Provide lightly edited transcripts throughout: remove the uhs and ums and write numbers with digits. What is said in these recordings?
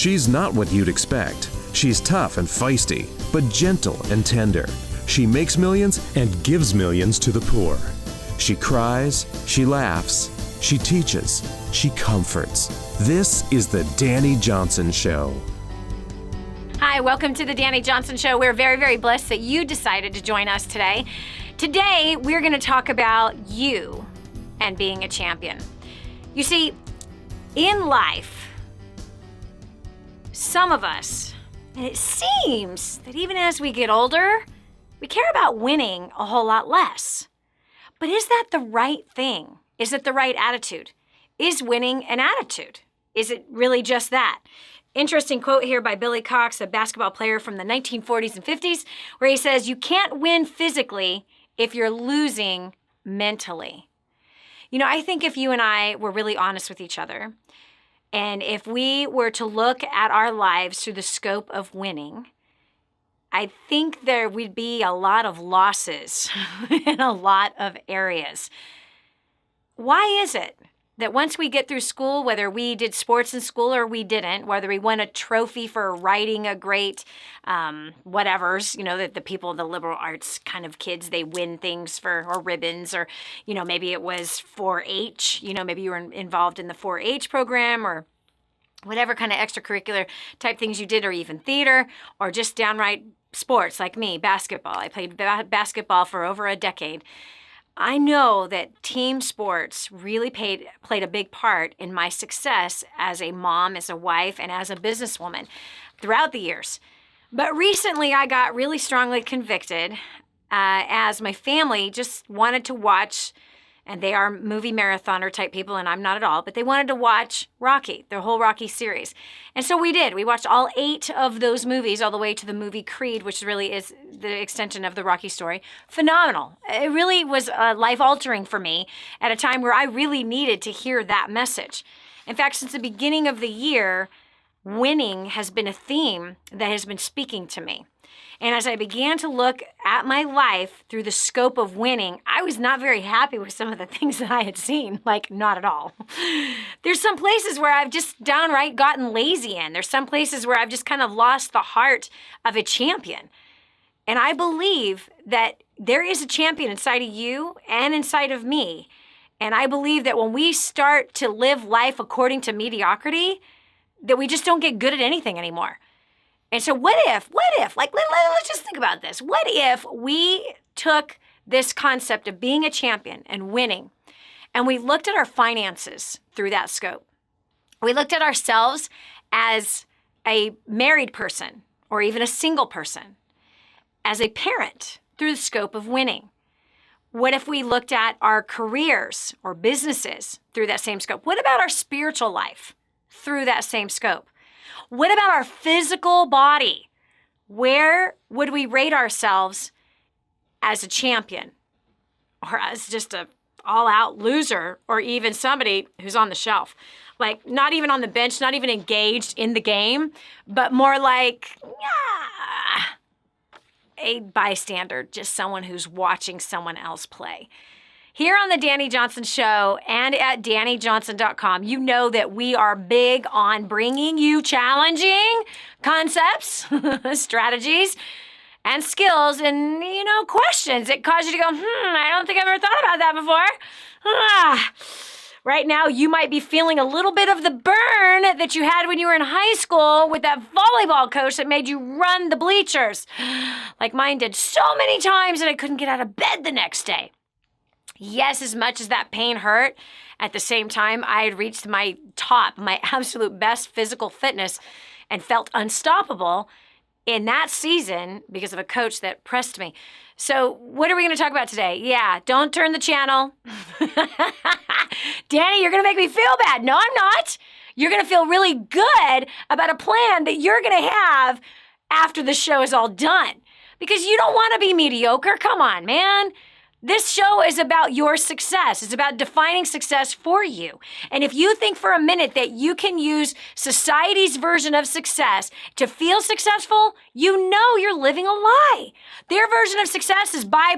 She's not what you'd expect. She's tough and feisty, but gentle and tender. She makes millions and gives millions to the poor. She cries, she laughs, she teaches, she comforts. This is the Dani Johnson Show. Hi, welcome to the Dani Johnson Show. We're very, very blessed that you decided to join us today. Today, we're going to talk about you and being a champion. You see, in life, some of us, and it seems that even as we get older, we care about winning a whole lot less. But is that the right thing? Is it the right attitude? Is winning an attitude? Is it really just that? Interesting quote here by Billy Cox, a basketball player from the 1940s and 50s, where he says, "You can't win physically if you're losing mentally." You know, I think if you and I were really honest with each other, and if we were to look at our lives through the scope of winning, I think there would be a lot of losses in a lot of areas. Why is it that once we get through school, whether we did sports in school or we didn't, whether we won a trophy for writing a great whatevers, the people, the liberal arts kind of kids, they win things or ribbons, or, maybe it was 4-H, maybe you were involved in the 4-H program or whatever kind of extracurricular type things you did, or even theater, or just downright sports like me, basketball. I played basketball for over a decade. I know that team sports really played a big part in my success as a mom, as a wife, and as a businesswoman throughout the years. But recently I got really strongly convicted as my family just wanted to watch, and they are movie marathoner type people, and I'm not at all, but they wanted to watch Rocky, the whole Rocky series. And so we did. We watched all 8 of those movies, all the way to the movie Creed, which really is the extension of the Rocky story. Phenomenal. It really was life-altering for me at a time where I really needed to hear that message. In fact, since the beginning of the year, winning has been a theme that has been speaking to me. And as I began to look at my life through the scope of winning, I was not very happy with some of the things that I had seen, like not at all. There's some places where I've just downright gotten lazy in. There's some places where I've just kind of lost the heart of a champion. And I believe that there is a champion inside of you and inside of me. And I believe that when we start to live life according to mediocrity, that we just don't get good at anything anymore. And so what if, let's just think about this. What if we took this concept of being a champion and winning, and we looked at our finances through that scope? We looked at ourselves as a married person or even a single person, as a parent through the scope of winning. What if we looked at our careers or businesses through that same scope? What about our spiritual life through that same scope? What about our physical body? Where would we rate ourselves as a champion, or as just a all-out loser, or even somebody who's on the shelf? Like, not even on the bench, not even engaged in the game, but more like a bystander, just someone who's watching someone else play. Here on the Dani Johnson Show and at DaniJohnson.com, you know that we are big on bringing you challenging concepts, strategies, and skills, and, questions that cause you to go, I don't think I've ever thought about that before. Right now, you might be feeling a little bit of the burn that you had when you were in high school with that volleyball coach that made you run the bleachers, like mine did so many times that I couldn't get out of bed the next day. Yes, as much as that pain hurt, at the same time, I had reached my top, my absolute best physical fitness, and felt unstoppable in that season because of a coach that pressed me. So what are we going to talk about today? Yeah, don't turn the channel. Dani, you're going to make me feel bad. No, I'm not. You're going to feel really good about a plan that you're going to have after the show is all done, because you don't want to be mediocre. Come on, man. This show is about your success. It's about defining success for you. And if you think for a minute that you can use society's version of success to feel successful, you know you're living a lie. Their version of success is buy.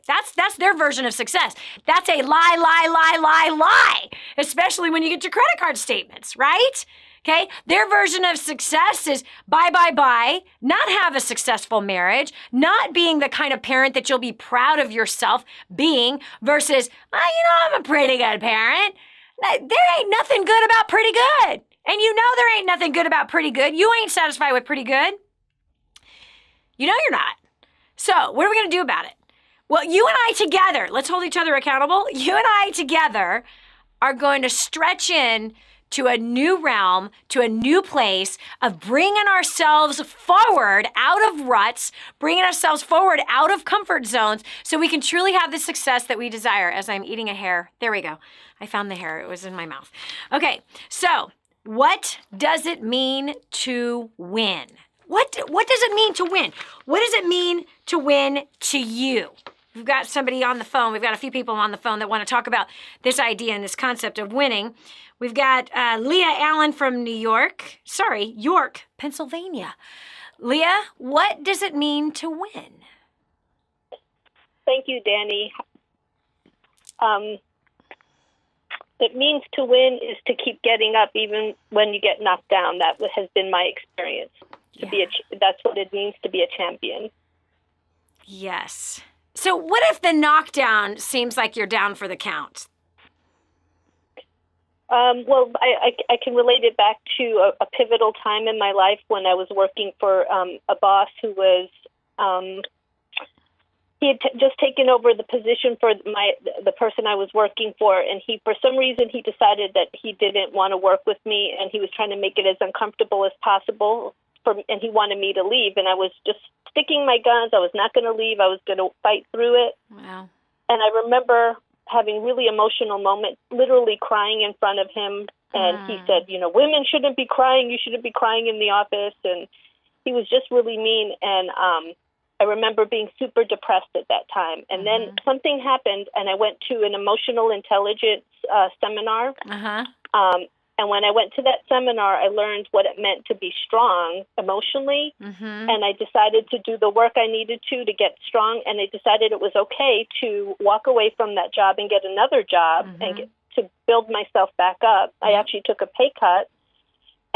That's their version of success. That's a lie. Especially when you get your credit card statements, right? Okay? Their version of success is bye, not have a successful marriage, not being the kind of parent that you'll be proud of yourself being versus, I'm a pretty good parent. There ain't nothing good about pretty good. And there ain't nothing good about pretty good. You ain't satisfied with pretty good. You're not. So what are we going to do about it? Well, you and I together, let's hold each other accountable. You and I together are going to stretch in to a new realm, to a new place of bringing ourselves forward out of ruts, bringing ourselves forward out of comfort zones so we can truly have the success that we desire. As I'm eating a hair, there we go. I found the hair. It was in my mouth. Okay, so what does it mean to win? What does it mean to win? What does it mean to win to you? We've got somebody on the phone. We've got a few people on the phone that want to talk about this idea and this concept of winning. We've got Leah Allen from York, Pennsylvania. Leah, what does it mean to win? Thank you, Dani. It means to win is to keep getting up even when you get knocked down. That has been my experience. That's what it means to be a champion. Yes. So what if the knockdown seems like you're down for the count? Well, I can relate it back to a pivotal time in my life when I was working for a boss who was, he had just taken over the position for the person I was working for, and for some reason he decided that he didn't want to work with me, and he was trying to make it as uncomfortable as possible, and he wanted me to leave, and I was just sticking my guns. I was not going to leave. I was going to fight through it. Wow. And I remember having really emotional moments, literally crying in front of him. And he said, women shouldn't be crying. You shouldn't be crying in the office. And he was just really mean. And I remember being super depressed at that time. And then something happened, and I went to an emotional intelligence seminar. And when I went to that seminar, I learned what it meant to be strong emotionally. And I decided to do the work I needed to get strong. And I decided it was okay to walk away from that job and get another job and to build myself back up. I actually took a pay cut.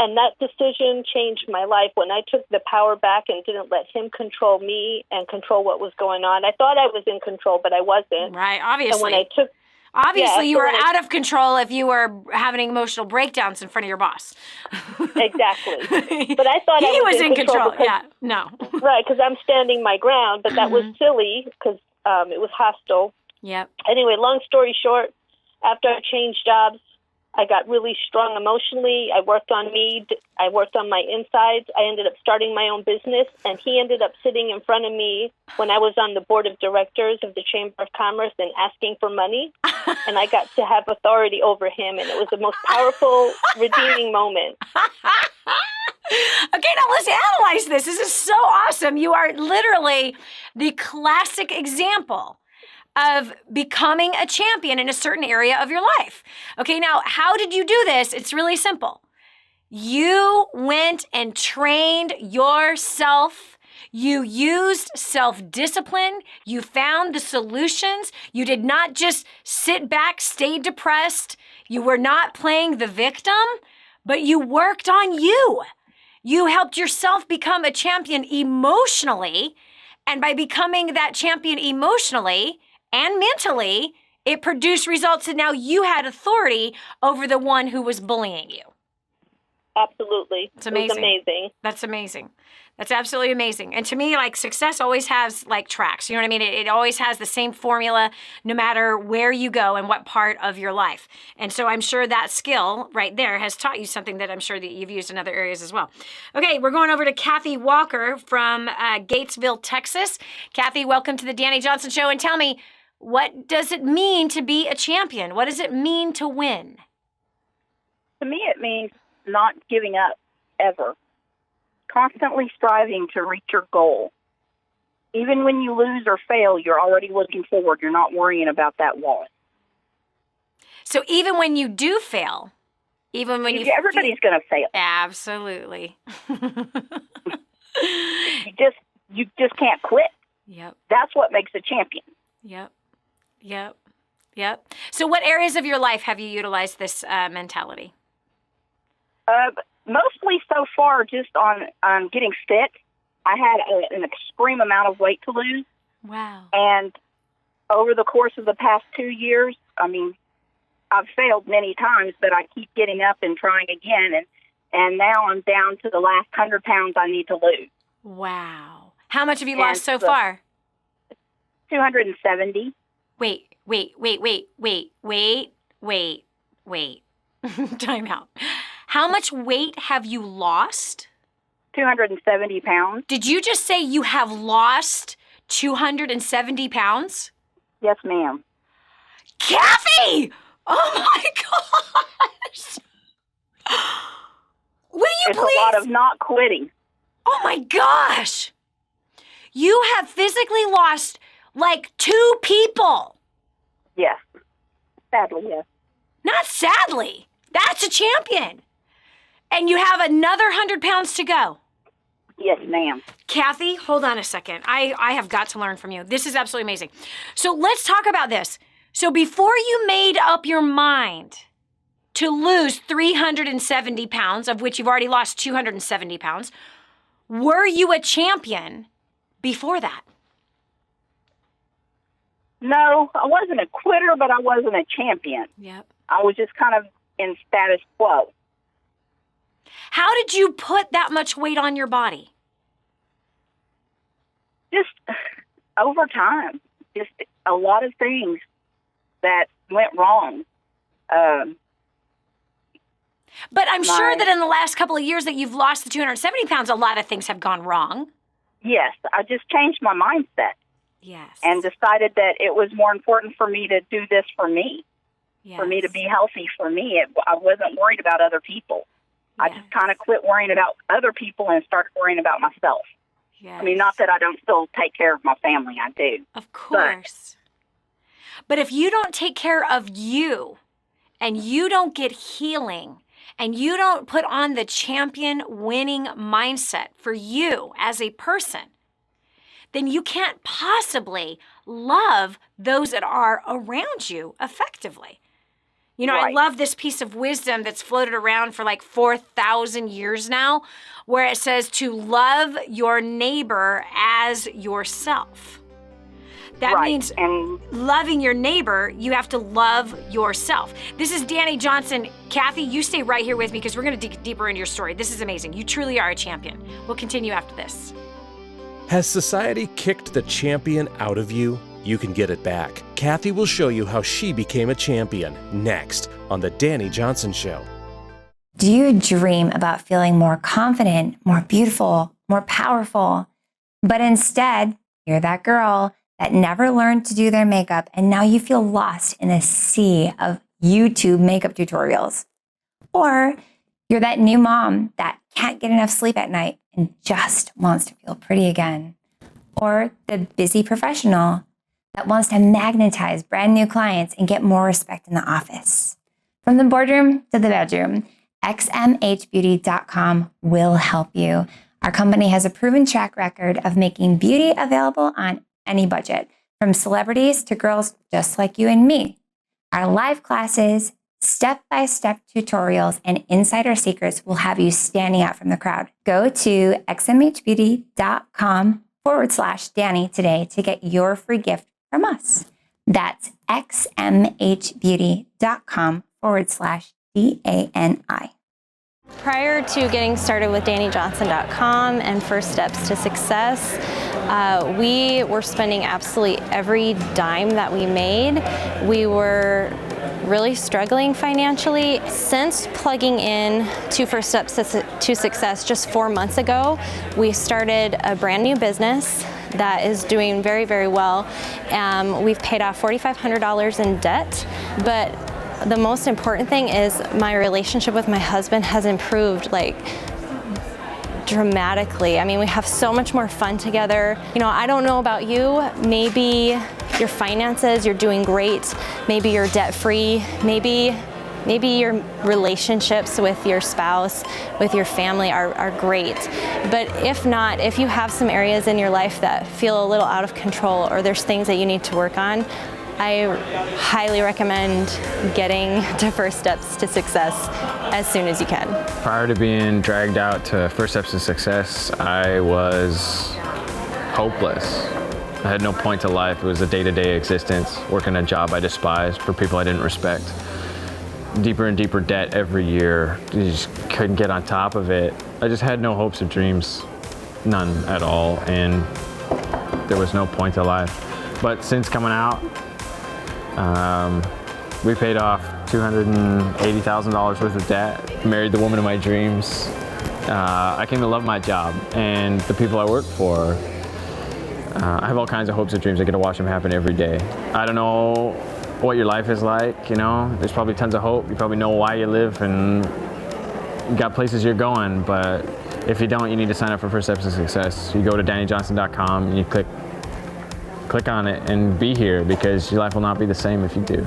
And that decision changed my life when I took the power back and didn't let him control me and control what was going on. I thought I was in control, but I wasn't. Right, obviously. And when I took... Obviously, you were out of control if you were having emotional breakdowns in front of your boss. Exactly. But I thought he I was in control. Because, yeah, no. Right, because I'm standing my ground, but that was silly because it was hostile. Yep. Anyway, long story short, after I changed jobs, I got really strong emotionally. I worked on me. I worked on my insides. I ended up starting my own business, and he ended up sitting in front of me when I was on the board of directors of the Chamber of Commerce and asking for money, and I got to have authority over him, and it was the most powerful, redeeming moment. Okay, now let's analyze this. This is so awesome. You are literally the classic example of becoming a champion in a certain area of your life. Okay, now how did you do this? It's really simple. You went and trained yourself. You used self-discipline. You found the solutions. You did not just sit back, stay depressed. You were not playing the victim, but you worked on you. You helped yourself become a champion emotionally, and by becoming that champion emotionally, and mentally, it produced results, and now you had authority over the one who was bullying you. Absolutely. It's amazing. It was amazing. That's amazing. That's absolutely amazing. And to me, like, success always has, like, tracks. You know what I mean? It always has the same formula no matter where you go and what part of your life. And so I'm sure that skill right there has taught you something that I'm sure that you've used in other areas as well. Okay, we're going over to Kathy Walker from Gatesville, Texas. Kathy, welcome to the Dani Johnson Show. And tell me, what does it mean to be a champion? What does it mean to win? To me, it means not giving up ever. Constantly striving to reach your goal. Even when you lose or fail, you're already looking forward. You're not worrying about that loss. So even when you do fail, even when everybody's going to fail. Absolutely. You just can't quit. Yep. That's what makes a champion. Yep. So what areas of your life have you utilized this mentality? Mostly so far just on getting sick. I had an extreme amount of weight to lose. Wow. And over the course of the past 2 years, I mean, I've failed many times, but I keep getting up and trying again. And now I'm down to the last 100 pounds I need to lose. Wow. How much have you lost so far? 270. Wait. Time out. How much weight have you lost? 270 pounds. Did you just say you have lost 270 pounds? Yes, ma'am. Kathy! Oh my gosh! Will you It's please? a lot of not quitting. Oh my gosh! You have physically lost like 2 people. Yes. Sadly, yes. Not sadly. That's a champion. And you have another 100 pounds to go. Yes, ma'am. Kathy, hold on a second. I have got to learn from you. This is absolutely amazing. So let's talk about this. So before you made up your mind to lose 370 pounds, of which you've already lost 270 pounds, were you a champion before that? No, I wasn't a quitter, but I wasn't a champion. Yep. I was just kind of in status quo. How did you put that much weight on your body? Just over time, just a lot of things that went wrong. But I'm sure that in the last couple of years that you've lost the 270 pounds, a lot of things have gone wrong. Yes, I just changed my mindset. Yes. And decided that it was more important for me to do this for me, Yes. for me to be healthy for me. I wasn't worried about other people. I Yes. just kind of quit worrying about other people and started worrying about myself. Yes. I mean, not that I don't still take care of my family, I do. Of course. But if you don't take care of you and you don't get healing and you don't put on the champion winning mindset for you as a person, then you can't possibly love those that are around you effectively. You know, I Right. love this piece of wisdom that's floated around for like 4,000 years now, where it says to love your neighbor as yourself. That Right. means And loving your neighbor, you have to love yourself. This is Dani Johnson. Kathy, you stay right here with me because we're going to dig deeper into your story. This is amazing. You truly are a champion. We'll continue after this. Has society kicked the champion out of you? You can get it back. Kathy will show you how she became a champion next on The Dani Johnson Show. Do you dream about feeling more confident, more beautiful, more powerful? But instead, you're that girl that never learned to do their makeup and now you feel lost in a sea of YouTube makeup tutorials. Or you're that new mom that can't get enough sleep at night and just wants to feel pretty again. Or the busy professional that wants to magnetize brand new clients and get more respect in the office. From the boardroom to the bedroom, xmhbeauty.com will help you. Our company has a proven track record of making beauty available on any budget, from celebrities to girls just like you and me. Our live classes, step-by-step tutorials, and insider secrets will have you standing out from the crowd. Go to xmhbeauty.com/Dani today to get your free gift from us. That's xmhbeauty.com/DANI. Prior to getting started with DaniJohnson.com and First Steps to Success, we were spending absolutely every dime that we made. We were really struggling financially. Since plugging in to First Steps to Success just 4 months ago, we started a brand new business that is doing very, very well. We've paid off $4,500 in debt, but the most important thing is my relationship with my husband has improved like dramatically. I mean, we have so much more fun together. You know, I don't know about you, maybe your finances, you're doing great, maybe you're debt-free, maybe your relationships with your spouse, with your family are great. But if not, if you have some areas in your life that feel a little out of control or there's things that you need to work on, I highly recommend getting to First Steps to Success as soon as you can. Prior to being dragged out to First Steps to Success, I was hopeless. I had no point to life. It was a day-to-day existence, working a job I despised for people I didn't respect. Deeper and deeper debt every year. You just couldn't get on top of it. I just had no hopes or dreams, none at all, and there was no point to life. But since coming out, we paid off $280,000 worth of debt, married the woman of my dreams. I came to love my job and the people I work for. I have all kinds of hopes and dreams. I get to watch them happen every day. I don't know what your life is like, you know. There's probably tons of hope. You probably know why you live and you got places you're going, but if you don't, you need to sign up for First Steps to Success. You go to DaniJohnson.com and you click on it and be here, because your life will not be the same if you do.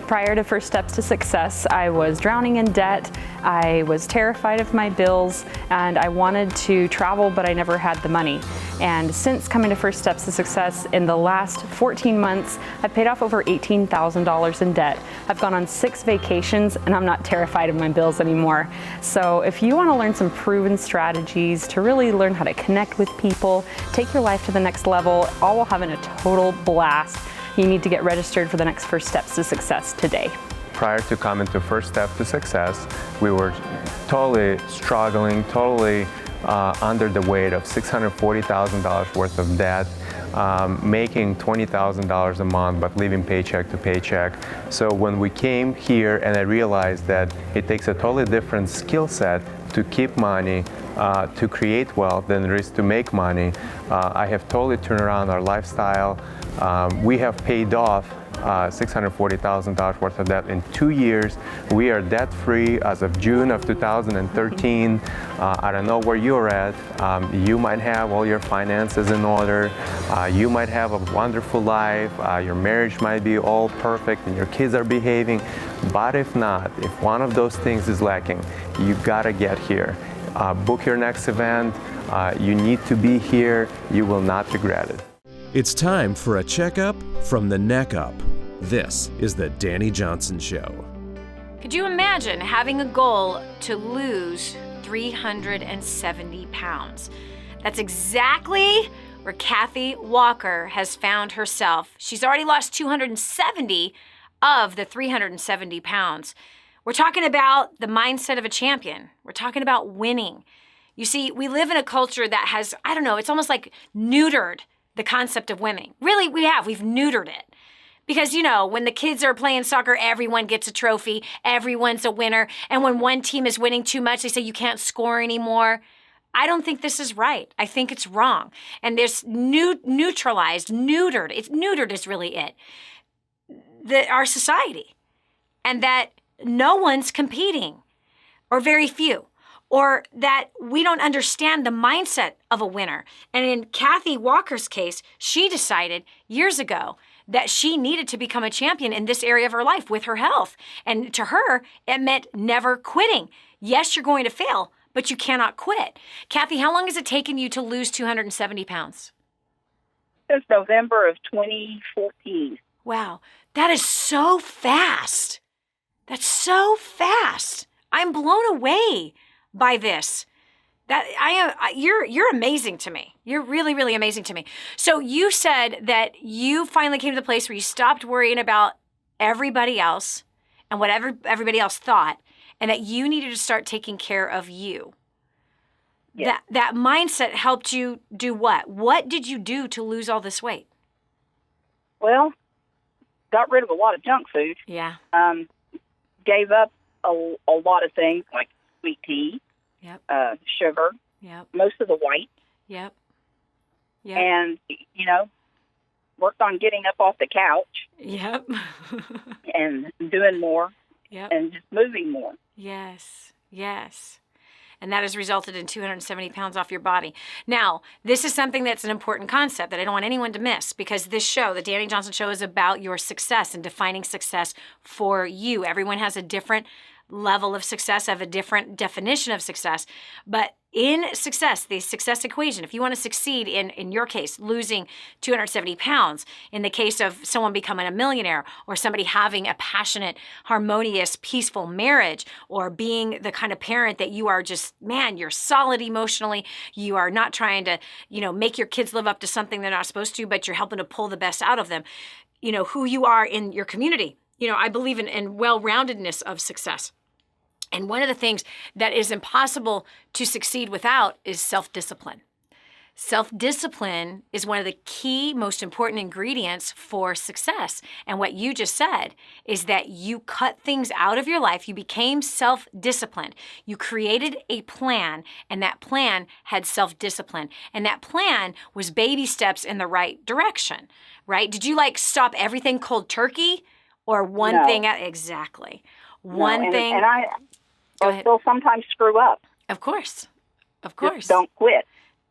Prior to First Steps to Success, I was drowning in debt. I was terrified of my bills, and I wanted to travel, but I never had the money. And since coming to First Steps to Success, in the last 14 months, I've paid off over $18,000 in debt. I've gone on 6 vacations, and I'm not terrified of my bills anymore. So if you want to learn some proven strategies to really learn how to connect with people, take your life to the next level, all while having a total blast, you need to get registered for the next First Steps to Success today. Prior to coming to First Step to Success, we were totally struggling, totally under the weight of $640,000 worth of debt, making $20,000 a month, but living paycheck to paycheck. So when we came here, and I realized that it takes a totally different skill set to keep money, to create wealth than it is to make money, I have totally turned around our lifestyle. We have paid off $640,000 worth of debt in 2 years. We are debt-free as of June of 2013. I don't know where you're at. You might have all your finances in order. You might have a wonderful life. Your marriage might be all perfect and your kids are behaving. But if not, if one of those things is lacking, you gotta get here. Book your next event. You need to be here. You will not regret it. It's time for a checkup from the neck up. This is the Dani Johnson Show. Could you imagine having a goal to lose 370 pounds? That's exactly where Kathy Walker has found herself. She's already lost 270 of the 370 pounds. We're talking about the mindset of a champion. We're talking about winning. You see, we live in a culture that has, I don't know, it's almost like neutered the concept of winning. Really, we've neutered it. Because, you know, when the kids are playing soccer, everyone gets a trophy, everyone's a winner. And when one team is winning too much, they say you can't score anymore. I don't think this is right. I think it's wrong. And there's neutralized, neutered. It's neutered is really it. Our society. And that no one's competing, or very few, or that we don't understand the mindset of a winner. And in Kathy Walker's case, she decided years ago that she needed to become a champion in this area of her life with her health. And to her, it meant never quitting. Yes, you're going to fail, but you cannot quit. Kathy, how long has it taken you to lose 270 pounds? Since November of 2014. Wow, that is so fast. That's so fast. I'm blown away by this. You're amazing to me. You're really, really amazing to me. So you said that you finally came to the place where you stopped worrying about everybody else and what everybody else thought, and that you needed to start taking care of you. Yes. That mindset helped you do what? What did you do to lose all this weight? Well, got rid of a lot of junk food. Yeah. Gave up a lot of things like sweet tea. Yep. Sugar. Yep. Most of the white. Yep. Yep. And, you know, worked on getting up off the couch. Yep. And doing more. Yep. And just moving more. Yes. Yes. And that has resulted in 270 pounds off your body. Now, this is something that's an important concept that I don't want anyone to miss, because this show, the Dani Johnson Show, is about your success and defining success for you. Everyone has a different level of success, have a different definition of success. But in success, the success equation, if you want to succeed in your case, losing 270 pounds, in the case of someone becoming a millionaire, or somebody having a passionate, harmonious, peaceful marriage, or being the kind of parent that you are just, man, you're solid emotionally, you are not trying to, make your kids live up to something they're not supposed to, but you're helping to pull the best out of them, who you are in your community. I believe in well-roundedness of success. And one of the things that is impossible to succeed without is self-discipline. Self-discipline is one of the key, most important ingredients for success. And what you just said is that you cut things out of your life. You became self-disciplined. You created a plan, and that plan had self-discipline. And that plan was baby steps in the right direction, right? Did you stop everything cold turkey or one No. thing? Exactly. One thing. And I Go ahead. still sometimes screw up. Of course. Just don't quit.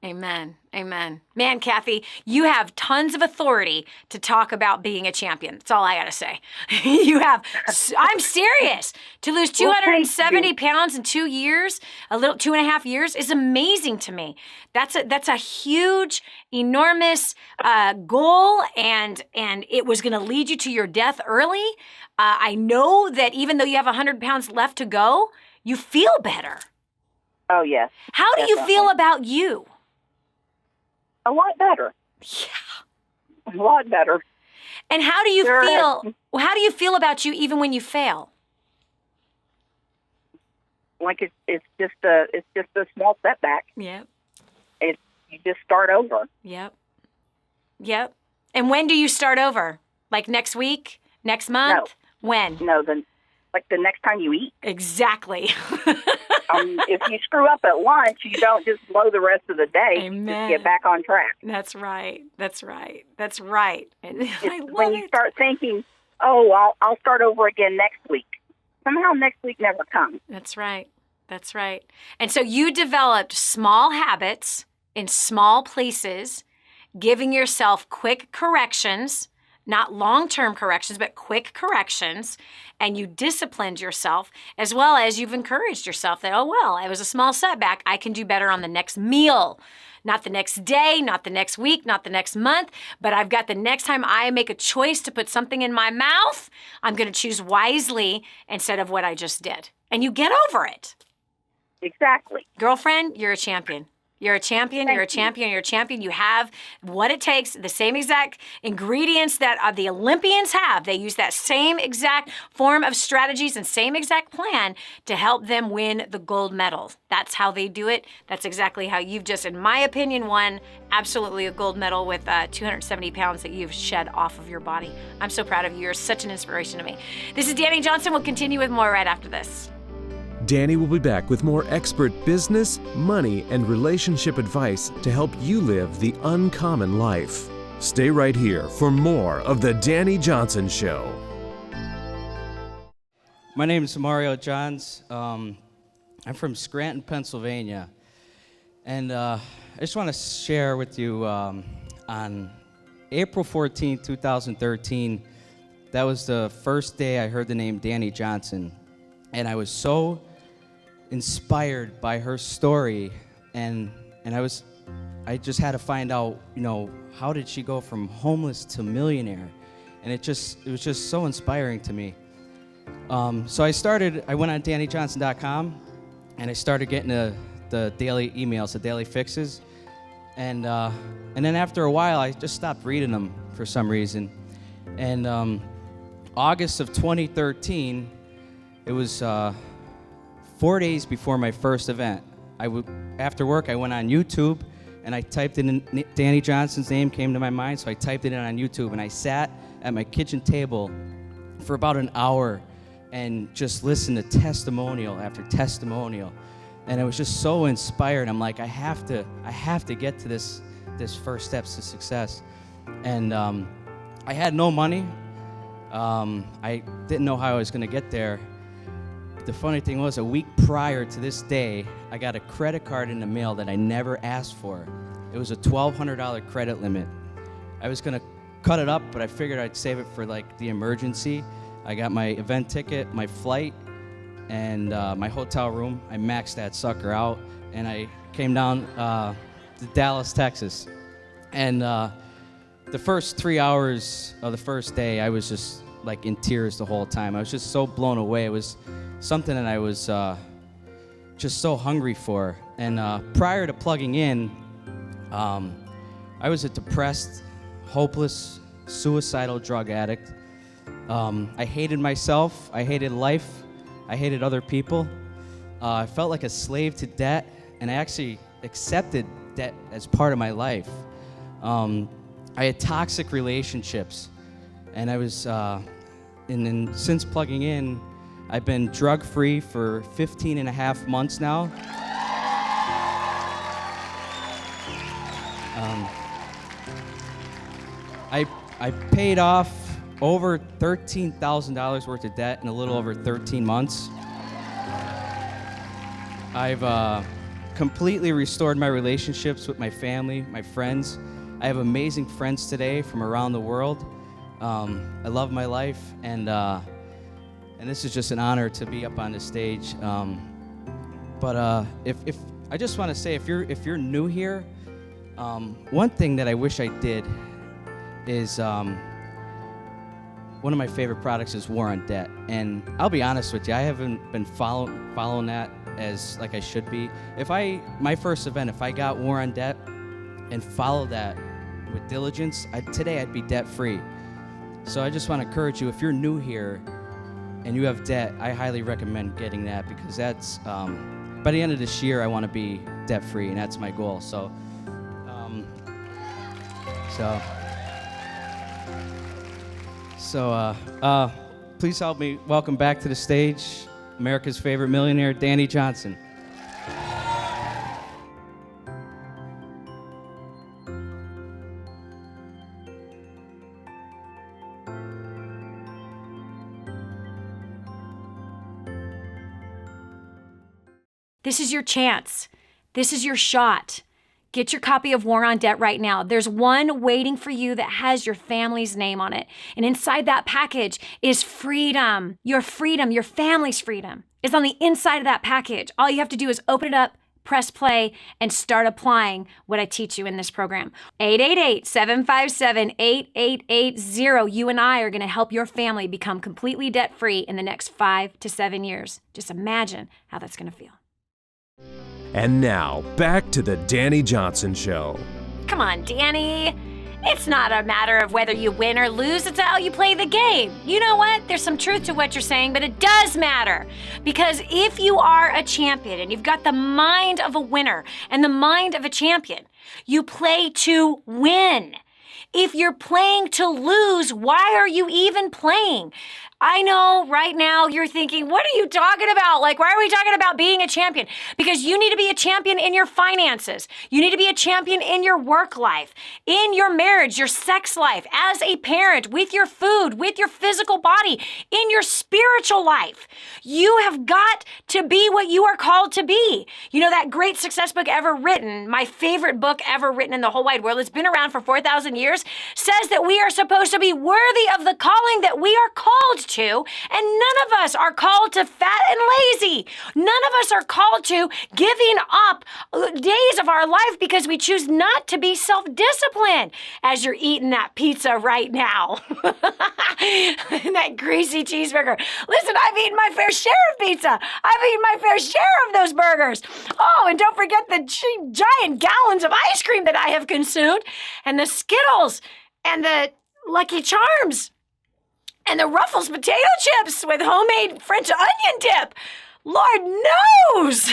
Amen. Amen. Man, Kathy, you have tons of authority to talk about being a champion. That's all I got to say. I'm serious. To lose 270 pounds in 2 years, 2.5 years, is amazing to me. That's a huge, enormous goal, and it was going to lead you to your death early. I know that even though you have 100 pounds left to go, you feel better. Oh, yes. How do you feel about you? A lot better. Yeah. A lot better. And how do you feel? How do you feel about you even when you fail? Like it's just a small setback. Yep. You just start over. Yep. And when do you start over? Like next week? Next month? No. When? No, the next time you eat. Exactly. If you screw up at lunch, you don't just blow the rest of the day. Amen. You just get back on track. That's right. And When you start thinking, oh, I'll start over again next week. Somehow next week never comes. That's right. And so you developed small habits in small places, giving yourself quick corrections, not long-term corrections, but quick corrections, and you disciplined yourself, as well as you've encouraged yourself that, it was a small setback. I can do better on the next meal, not the next day, not the next week, not the next month, but I've got the next time I make a choice to put something in my mouth, I'm going to choose wisely instead of what I just did. And you get over it. Exactly. Girlfriend, you're a champion. You're a champion, you're a champion, you're a champion. You have what it takes, the same exact ingredients that the Olympians have. They use that same exact form of strategies and same exact plan to help them win the gold medal. That's how they do it. That's exactly how you've just, in my opinion, won absolutely a gold medal with 270 pounds that you've shed off of your body. I'm so proud of you. You're such an inspiration to me. This is Dani Johnson. We'll continue with more right after this. Dani will be back with more expert business, money, and relationship advice to help you live the uncommon life. Stay right here for more of The Dani Johnson Show. My name is Mario Johns. I'm from Scranton, Pennsylvania. And I just want to share with you on April 14, 2013, that was the first day I heard the name Dani Johnson. And I was so inspired by her story, and I just had to find out, how did she go from homeless to millionaire? And it was just so inspiring to me. So I went on DaniJohnson.com, and I started getting the daily emails, the daily fixes, and then after a while, I just stopped reading them for some reason. And August of 2013, it was 4 days before my first event. After work, I went on YouTube, and I typed in Dani Johnson's name, came to my mind, so I typed it in on YouTube, and I sat at my kitchen table for about an hour and just listened to testimonial after testimonial. And I was just so inspired. I'm like, I have to get to this first steps to success. And I had no money. I didn't know how I was gonna get there. The funny thing was, a week prior to this day, I got a credit card in the mail that I never asked for. It was a $1,200 credit limit. I was gonna cut it up, but I figured I'd save it for the emergency. I got my event ticket, my flight, and my hotel room. I maxed that sucker out. and I came down to Dallas, Texas. And the first 3 hours of the first day, I was just like in tears the whole time. I was just so blown away. It was something that I was just so hungry for. And prior to plugging in, I was a depressed, hopeless, suicidal drug addict. I hated myself, I hated life, I hated other people. I felt like a slave to debt, and I actually accepted debt as part of my life. I had toxic relationships, and I was, and then since plugging in, I've been drug-free for 15 and a half months now. I paid off over $13,000 worth of debt in a little over 13 months. I've completely restored my relationships with my family, my friends. I have amazing friends today from around the world. I love my life, and this is just an honor to be up on this stage. But if I just want to say, if you're new here, one thing that I wish I did is one of my favorite products is War on Debt, and I'll be honest with you, I haven't been following that as like I should be. My first event, if I got War on Debt and followed that with diligence, today I'd be debt free. So I just want to encourage you, if you're new here and you have debt, I highly recommend getting that, because that's by the end of this year I want to be debt free, and that's my goal. So please help me welcome back to the stage America's favorite millionaire, Dani Johnson. This is your chance. This is your shot. Get your copy of War on Debt right now. There's one waiting for you that has your family's name on it. And inside that package is freedom. Your family's freedom is on the inside of that package. All you have to do is open it up, press play, and start applying what I teach you in this program. 888-757-8880. You and I are going to help your family become completely debt-free in the next 5 to 7 years. Just imagine how that's going to feel. And now, back to the Dani Johnson Show. Come on, Dani. It's not a matter of whether you win or lose, it's how you play the game. You know what? There's some truth to what you're saying, but it does matter. Because if you are a champion and you've got the mind of a winner and the mind of a champion, you play to win. If you're playing to lose, why are you even playing? I know right now you're thinking, what are you talking about? Like, why are we talking about being a champion? Because you need to be a champion in your finances. You need to be a champion in your work life, in your marriage, your sex life, as a parent, with your food, with your physical body, in your spiritual life. You have got to be what you are called to be. You know, that great success book ever written, my favorite book ever written in the whole wide world, it's been around for 4,000 years, says that we are supposed to be worthy of the calling that we are called to, and none of us are called to fat and lazy. None of us are called to giving up days of our life because we choose not to be self-disciplined. As you're eating that pizza right now, that greasy cheeseburger. Listen, I've eaten my fair share of pizza. I've eaten my fair share of those burgers. Oh, and don't forget the giant gallons of ice cream that I have consumed, and the Skittles, and the Lucky Charms, and the Ruffles potato chips with homemade French onion dip. Lord knows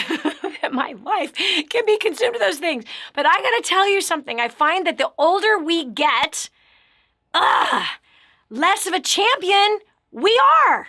that my life can be consumed with those things. But I gotta tell you something. I find that the older we get, less of a champion we are.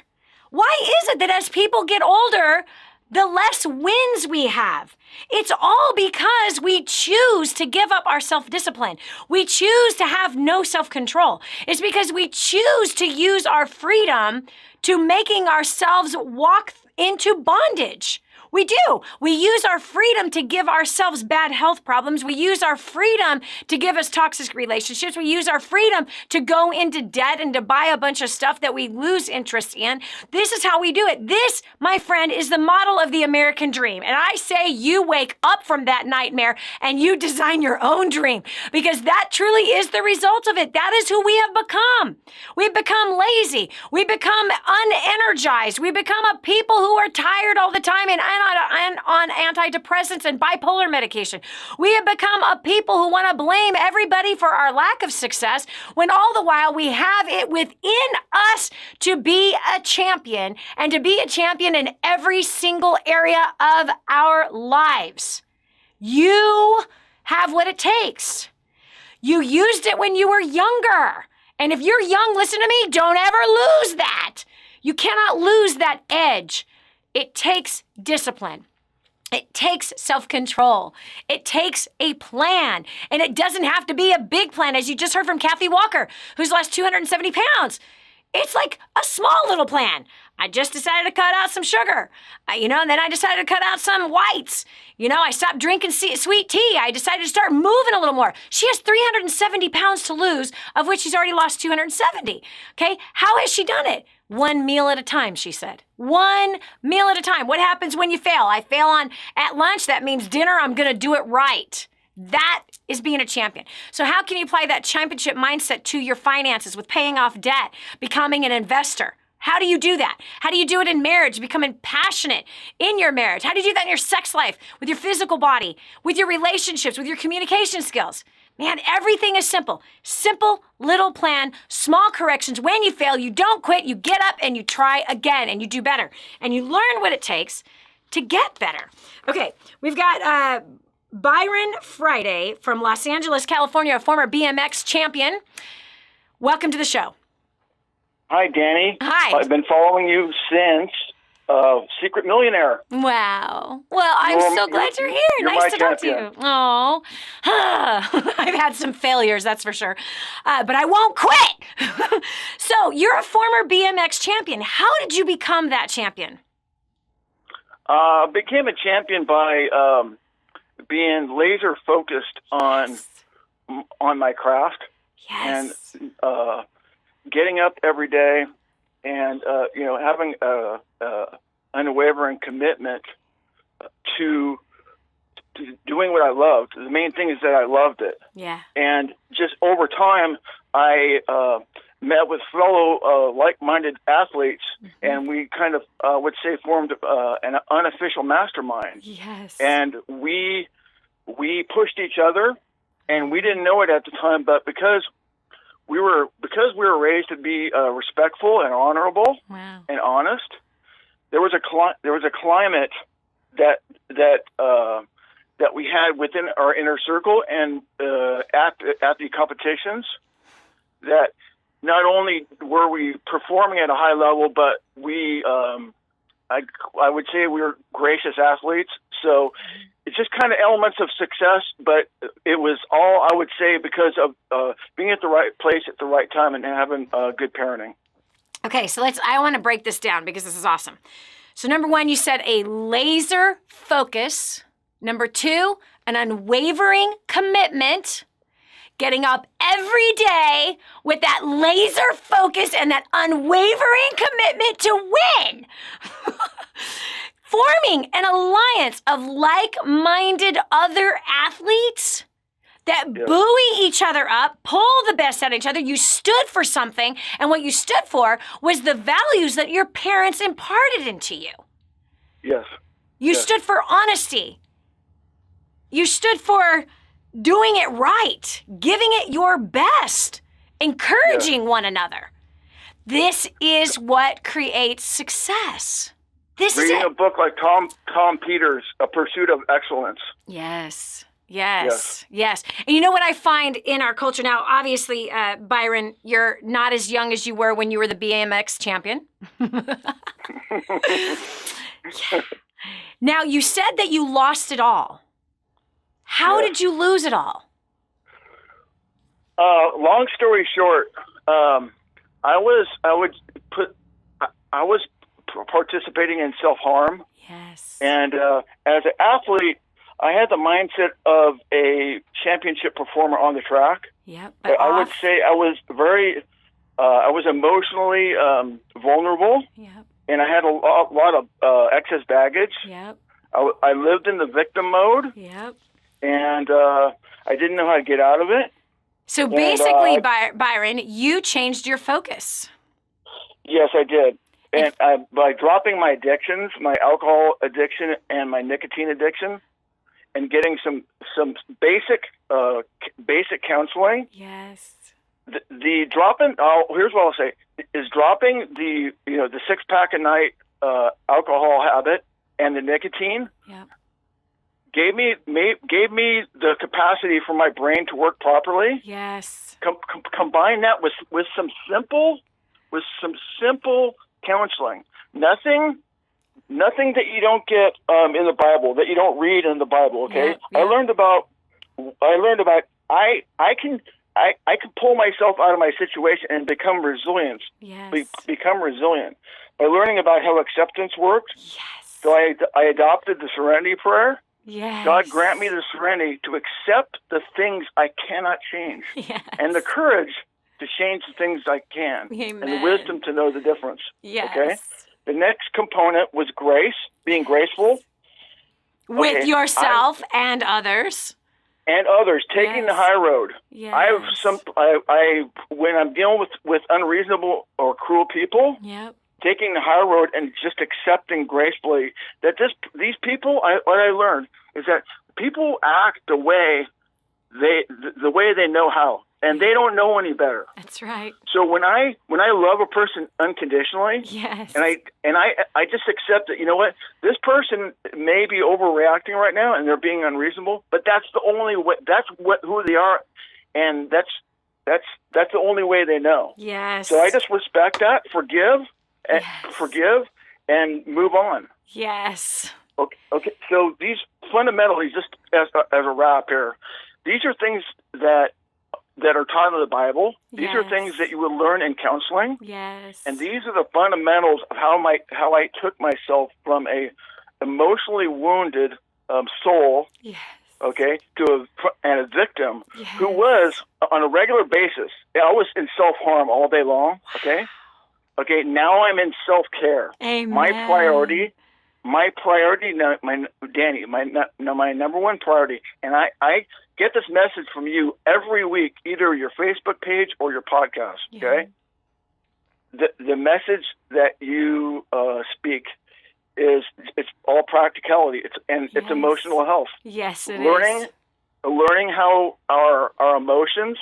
Why is it that as people get older, the less wins we have? It's all because we choose to give up our self-discipline. We choose to have no self-control. It's because we choose to use our freedom to making ourselves walk into bondage. We do. We use our freedom to give ourselves bad health problems. We use our freedom to give us toxic relationships. We use our freedom to go into debt and to buy a bunch of stuff that we lose interest in. This is how we do it. This, my friend, is the model of the American dream. And I say you wake up from that nightmare and you design your own dream, because that truly is the result of it. That is who we have become. We've become lazy. We become unenergized. We become a people who are tired all the time and on antidepressants and bipolar medication. We have become a people who want to blame everybody for our lack of success, when all the while we have it within us to be a champion, and to be a champion in every single area of our lives. You have what it takes. You used it when you were younger. And if you're young, listen to me, don't ever lose that. You cannot lose that edge. It takes discipline. It takes self-control. It takes a plan. And it doesn't have to be a big plan, as you just heard from Kathy Walker, who's lost 270 pounds. It's like a small little plan. I just decided to cut out some sugar, and then I decided to cut out some whites. I stopped drinking sweet tea. I decided to start moving a little more. She has 370 pounds to lose, of which she's already lost 270. Okay, how has she done it? One meal at a time, she said. One meal at a time. What happens when you fail? I fail at lunch. That means dinner. I'm going to do it right. That is being a champion. So how can you apply that championship mindset to your finances with paying off debt, becoming an investor? How do you do that? How do you do it in marriage, becoming passionate in your marriage? How do you do that in your sex life, with your physical body, with your relationships, with your communication skills? Man, everything is simple. Simple little plan, small corrections. When you fail, you don't quit, you get up and you try again and you do better. And you learn what it takes to get better. Okay, we've got Byron Friday from Los Angeles, California, a former BMX champion. Welcome to the show. Hi, Dani. Hi. I've been following you since Secret Millionaire. Wow. Well, I'm so glad you're here. Nice to talk to you. Oh, I've had some failures, that's for sure. But I won't quit. So you're a former BMX champion. How did you become that champion? Became a champion by being laser focused on my craft. Yes. And getting up every day and, having unwavering commitment to doing what I loved. The main thing is that I loved it. Yeah. And just over time, I met with fellow like-minded athletes, and we kind of, would say, formed an unofficial mastermind. Yes. And we pushed each other, and we didn't know it at the time, but because we were raised to be respectful and honorable and honest, there was a climate that we had within our inner circle and at the competitions, that not only were we performing at a high level, but we I would say we were gracious athletes. So it's just kind of elements of success, but it was all, I would say, because of being at the right place at the right time and having good parenting. Okay, so I want to break this down because this is awesome. So number one, you said a laser focus. Number two, an unwavering commitment. Getting up every day with that laser focus and that unwavering commitment to win. Forming an alliance of like-minded other athletes that buoy each other up, pull the best out of each other. You stood for something, and what you stood for was the values that your parents imparted into you. Yes. You stood for honesty. You stood for doing it right, giving it your best, encouraging one another. This is what creates success. This is it. Reading a book like Tom Peters, A Pursuit of Excellence. Yes. And you know what I find in our culture now? Obviously, Byron, you're not as young as you were when you were the BMX champion. Now, you said that you lost it all. How did you lose it all? Long story short, I was participating in self-harm. Yes. And as an athlete, I had the mindset of a championship performer on the track. Yep. I would say I was I was emotionally vulnerable. Yep. And I had a lot of excess baggage. Yep. I lived in the victim mode. Yep. And I didn't know how to get out of it. So basically, Byron, you changed your focus. Yes, I did. And by dropping my addictions, my alcohol addiction and my nicotine addiction, and getting some basic counseling. Yes. The dropping. Here's what I'll say: is dropping the 6-pack a night alcohol habit and the nicotine. Yep. Gave me the capacity for my brain to work properly. Yes. Combine that with some simple counseling. Nothing that you don't get in the Bible, that you don't read in the Bible. Okay. Yeah. I learned about I can pull myself out of my situation and become resilient. Yes. Become resilient by learning about how acceptance works. Yes. So I adopted the Serenity Prayer. Yes. God grant me the serenity to accept the things I cannot change, yes. and the courage to change the things I can, Amen. and the wisdom to know the difference. Yes. Okay. The next component was grace, being graceful with yourself and others. And others, taking the high road. Yes. When I'm dealing with unreasonable or cruel people. Yep. Taking the high road and just accepting gracefully that these people. What I learned is that people act the way they know how, and they don't know any better. That's right. So when I love a person unconditionally, yes, and I just accept that, you know what, this person may be overreacting right now and they're being unreasonable, but that's the only way. That's who they are, and that's the only way they know. Yes. So I just respect that, forgive and move on. Yes. Okay. So these fundamentally, just as a wrap here, these are things that are taught in the Bible. These are things that you will learn in counseling. Yes. And these are the fundamentals of how I took myself from a emotionally wounded soul. Yes. Okay, to a victim who was on a regular basis. I was in self-harm all day long. Okay, now I'm in self-care. Amen. My priority, Dani, my number one priority, and I get this message from you every week, either your Facebook page or your podcast. Okay, the message that you speak it's all practicality. It's emotional health. Yes, it is. Learning how our emotions.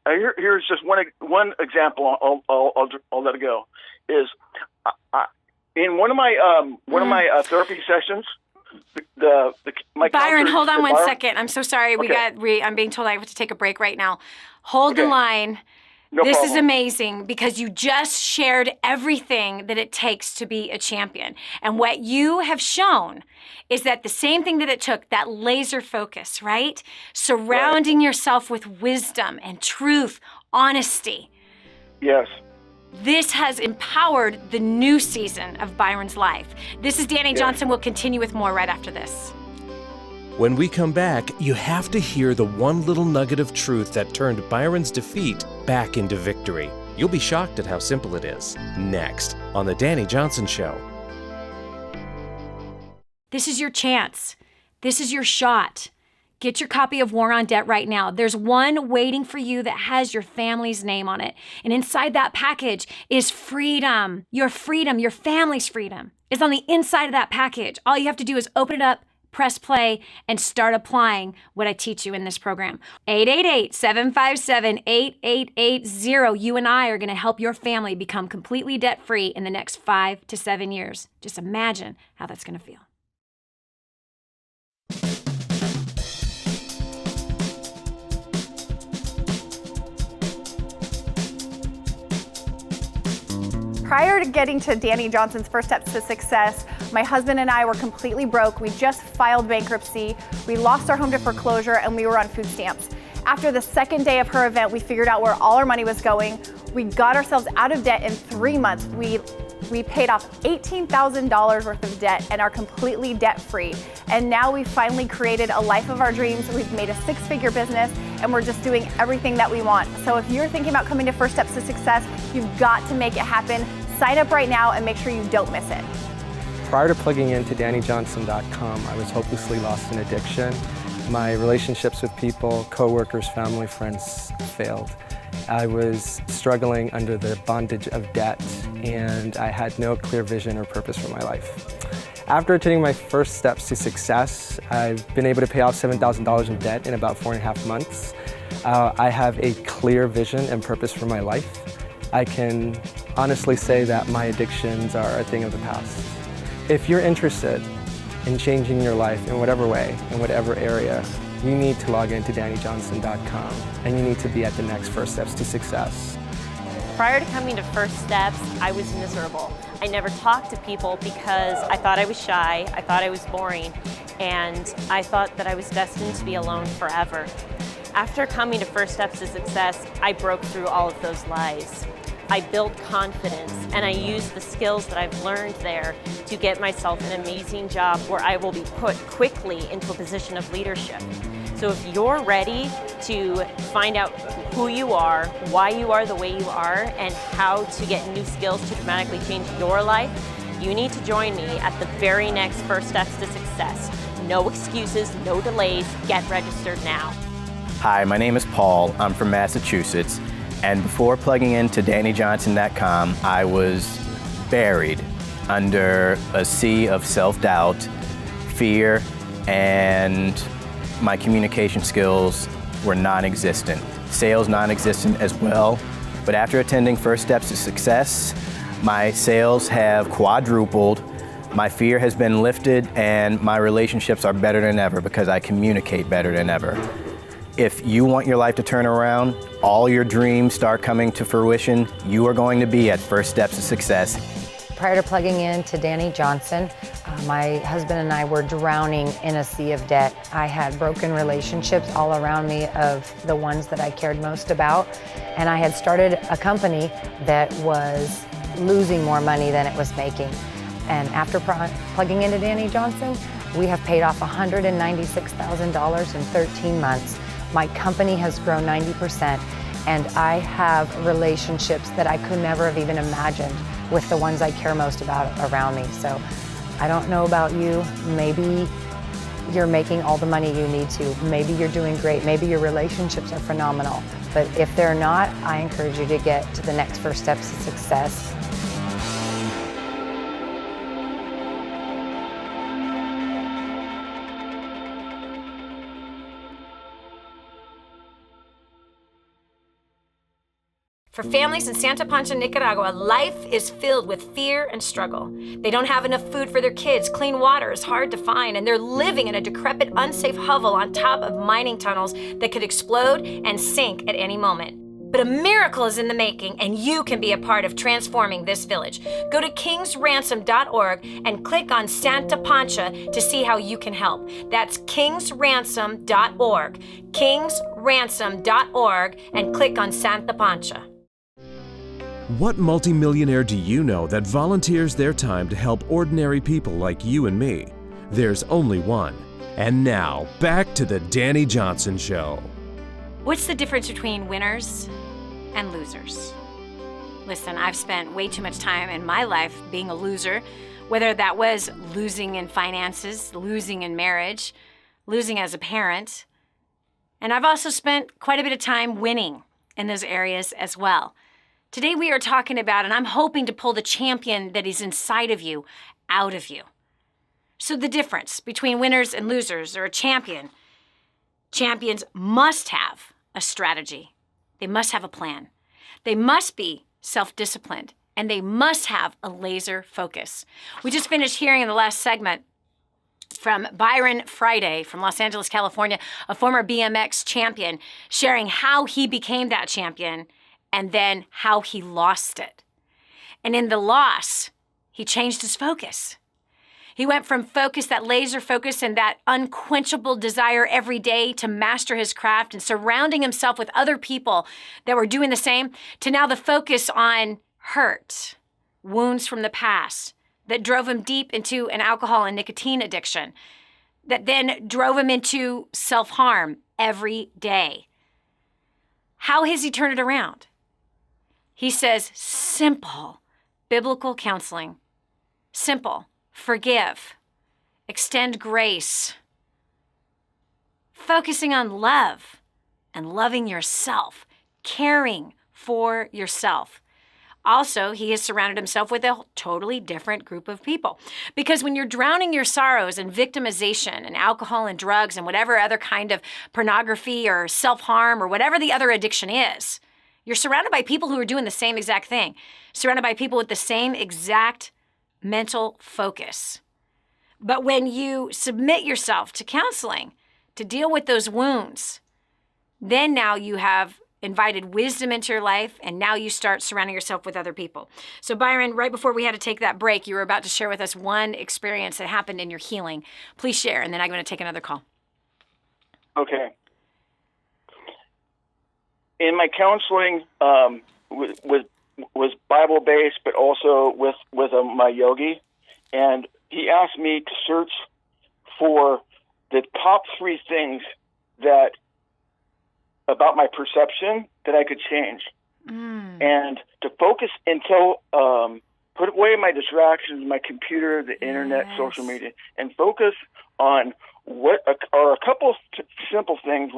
Here's just one example. I'll let it go. Is in one of my therapy sessions, my Byron, hold on one Byron, second. I'm so sorry. Okay. I'm being told I have to take a break right now. Hold the line. No this problem. is amazing because you just shared everything that it takes to be a champion. And what you have shown is that the same thing that it took, that laser focus, right? Surrounding yourself with wisdom and truth, honesty. Yes. This has empowered the new season of Byron's life. This is Dani Johnson. We'll continue with more right after this. When we come back, you have to hear the one little nugget of truth that turned Byron's defeat back into victory. You'll be shocked at how simple it is. Next, on The Dani Johnson Show. This is your chance. This is your shot. Get your copy of War on Debt right now. There's one waiting for you that has your family's name on it. And inside that package is freedom. Your family's freedom is on the inside of that package. All you have to do is open it up, press play, and start applying what I teach you in this program. 888-757-8880. You and I are going to help your family become completely debt-free in the next 5 to 7 years. Just imagine how that's going to feel. Prior to getting to Dani Johnson's First Steps to Success, my husband and I were completely broke. We just filed bankruptcy. We lost our home to foreclosure and we were on food stamps. After the second day of her event, we figured out where all our money was going. We got ourselves out of debt in 3 months. We paid off $18,000 worth of debt and are completely debt-free. And now we've finally created a life of our dreams. We've made a 6-figure business, and we're just doing everything that we want. So if you're thinking about coming to First Steps to Success, you've got to make it happen. Sign up right now and make sure you don't miss it. Prior to plugging into DaniJohnson.com, I was hopelessly lost in addiction. My relationships with people, coworkers, family, friends failed. I was struggling under the bondage of debt, and I had no clear vision or purpose for my life. After attending my First Steps to Success, I've been able to pay off $7,000 in debt in about 4.5 months. I have a clear vision and purpose for my life. I can honestly say that my addictions are a thing of the past. If you're interested in changing your life in whatever way, in whatever area, you need to log into DaniJohnson.com, and you need to be at the next First Steps to Success. Prior to coming to First Steps, I was miserable. I never talked to people because I thought I was shy, I thought I was boring, and I thought that I was destined to be alone forever. After coming to First Steps to Success, I broke through all of those lies. I built confidence, and I used the skills that I've learned there to get myself an amazing job where I will be put quickly into a position of leadership. So if you're ready to find out who you are, why you are the way you are, and how to get new skills to dramatically change your life, you need to join me at the very next First Steps to Success. No excuses, no delays, get registered now. Hi, my name is Paul. I'm from Massachusetts. And before plugging into DaniJohnson.com, I was buried under a sea of self-doubt, fear, and my communication skills were non-existent. Sales non-existent as well. But after attending First Steps to Success, my sales have quadrupled, my fear has been lifted, and my relationships are better than ever because I communicate better than ever. If you want your life to turn around, all your dreams start coming to fruition, you are going to be at First Steps to Success. Prior to plugging in to Dani Johnson, my husband and I were drowning in a sea of debt. I had broken relationships all around me of the ones that I cared most about, and I had started a company that was losing more money than it was making. And after plugging into Dani Johnson, we have paid off $196,000 in 13 months. My company has grown 90%, and I have relationships that I could never have even imagined with the ones I care most about around me. So I don't know about you, maybe you're making all the money you need to, maybe you're doing great, maybe your relationships are phenomenal, but if they're not, I encourage you to get to the next First Steps to Success. For families in Santa Pancha, Nicaragua, life is filled with fear and struggle. They don't have enough food for their kids, clean water is hard to find, and they're living in a decrepit, unsafe hovel on top of mining tunnels that could explode and sink at any moment. But a miracle is in the making, and you can be a part of transforming this village. Go to kingsransom.org and click on Santa Pancha to see how you can help. That's kingsransom.org, kingsransom.org, and click on Santa Pancha. What multimillionaire do you know that volunteers their time to help ordinary people like you and me? There's only one. And now, back to the Dani Johnson Show. What's the difference between winners and losers? Listen, I've spent way too much time in my life being a loser, whether that was losing in finances, losing in marriage, losing as a parent. And I've also spent quite a bit of time winning in those areas as well. Today we are talking about, and I'm hoping to pull the champion that is inside of you out of you. So the difference between winners and losers, or a champion. Champions must have a strategy. They must have a plan. They must be self-disciplined, and they must have a laser focus. We just finished hearing in the last segment from Byron Friday from Los Angeles, California, a former BMX champion, sharing how he became that champion and then how he lost it. And in the loss, he changed his focus. He went from focus, that laser focus and that unquenchable desire every day to master his craft and surrounding himself with other people that were doing the same, to now the focus on hurt, wounds from the past that drove him deep into an alcohol and nicotine addiction, that then drove him into self-harm every day. How has he turned it around? He says, simple biblical counseling. Simple. Forgive. Extend grace. Focusing on love and loving yourself. Caring for yourself. Also, he has surrounded himself with a totally different group of people. Because when you're drowning your sorrows in victimization and alcohol and drugs and whatever other kind of pornography or self-harm or whatever the other addiction is, you're surrounded by people who are doing the same exact thing. Surrounded by people with the same exact mental focus. But when you submit yourself to counseling to deal with those wounds, then now you have invited wisdom into your life, and now you start surrounding yourself with other people. So Byron, right before we had to take that break, you were about to share with us one experience that happened in your healing. Please share, and then I'm going to take another call. Okay. In my counseling, was Bible-based, but also with my yogi, and he asked me to search for the top 3 things that about my perception that I could change, and to focus until put away my distractions, my computer, the internet, social media, and focus on what are a couple simple things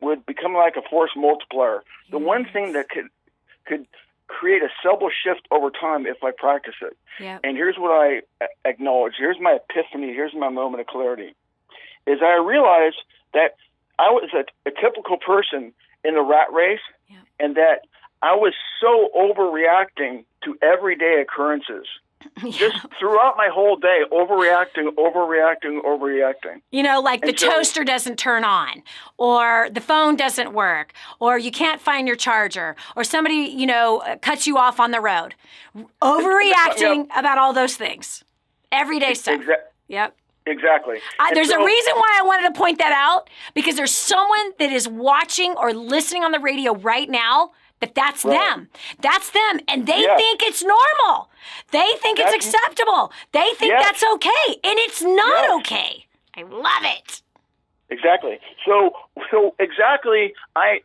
would become like a force multiplier. The one thing that could create a subtle shift over time if I practice it. Yep. And here's what I acknowledge. Here's my epiphany. Here's my moment of clarity. Is I realized that I was a typical person in the rat race, and that I was so overreacting to everyday occurrences. Just throughout my whole day, overreacting. You know, like the toaster doesn't turn on, or the phone doesn't work, or you can't find your charger, or somebody, cuts you off on the road. Overreacting about all those things. Everyday stuff. Yep. Exactly. There's a reason why I wanted to point that out, because there's someone that is watching or listening on the radio right now that's them. That's them. And they think it's normal. They think it's acceptable. They think that's okay. And it's not okay. I love it. Exactly. So exactly. I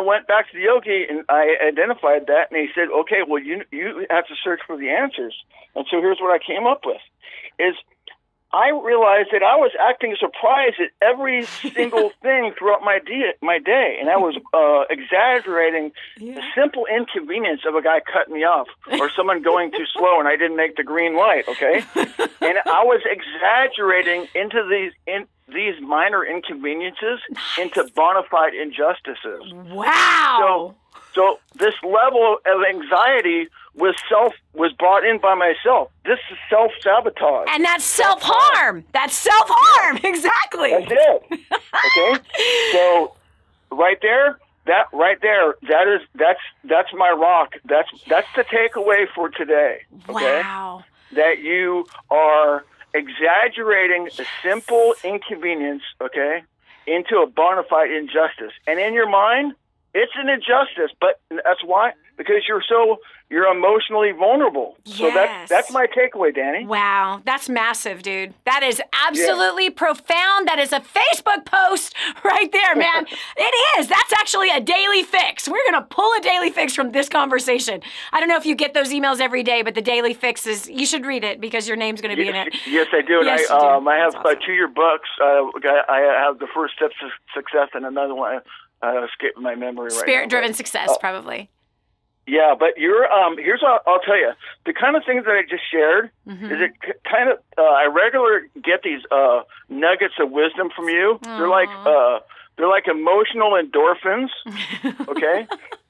went back to the yogi and I identified that, and he said, okay, well, you have to search for the answers. And so here's what I came up with: is I realized that I was acting surprised at every single thing throughout my day, and I was exaggerating the simple inconvenience of a guy cutting me off or someone going too slow and I didn't make the green light, okay? And I was exaggerating into these minor inconveniences into bona fide injustices. Wow! So this level of anxiety was brought in by myself. This is self-sabotage. And that's self-harm. That's self-harm. Exactly. That's it. Okay? So that's my rock. That's the takeaway for today. Okay? Wow. That you are exaggerating a simple inconvenience, okay, into a bona fide injustice. And in your mind, it's an injustice, but that's why, because you're emotionally vulnerable. Yes. So that's my takeaway, Dani. Wow, that's massive, dude. That is absolutely profound. That is a Facebook post right there, man. It is. That's actually a daily fix. We're going to pull a daily fix from this conversation. I don't know if you get those emails every day, but the daily fix is, you should read it because your name's going to be in it. Yes, I do. Yes, and you do. I have That's awesome. 2-year books. I have the First Steps to Success and another one. Escaping my memory right now. Spirit-driven success, probably. Yeah, but here's what I'll tell you. The kind of things that I just shared is it kind of I regularly get these nuggets of wisdom from you. Aww. They're like emotional endorphins. Okay,